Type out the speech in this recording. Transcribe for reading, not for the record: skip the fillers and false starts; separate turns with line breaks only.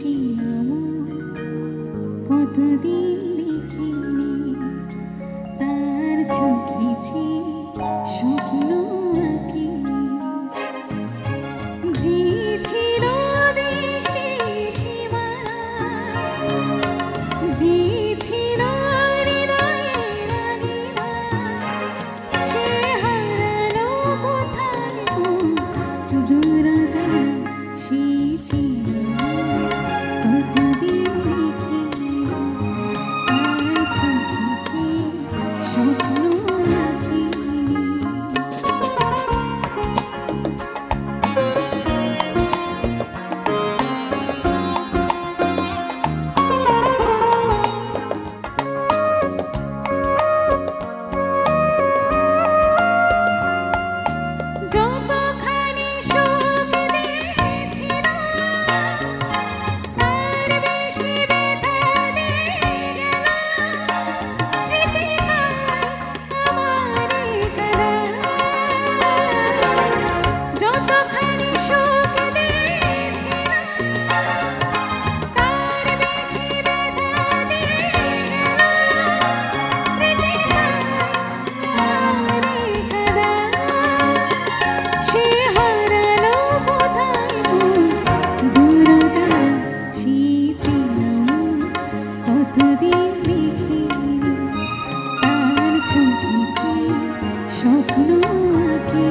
ছিলাম কতদিন দেখিনি তার চোখেছি স্বপ্ন আঁকি যে ছিল দৃষ্টি সীমানা যে ছিল হৃদয়ের আগিনা সে হারালো কোথায় দূর জানা সে ছিল কতদিন দেখিনি তার চোখেছি স্বপ্ন আঁকি যতখানি সুখ দিয়েছিল তার বেশি ব্যথা দিয়ে গেল স্মৃতিকার আমার কাঁদা যতখানি সুখ দিয়েছিল তার বেশি ব্যথা দিয়ে গেল স্মৃতিকার আমার কাঁদা সে হারালো কোথায় দূর জানা সে ছিলাম কতদিন দেখিনি তার চোখেছি স্বপ্ন আঁকি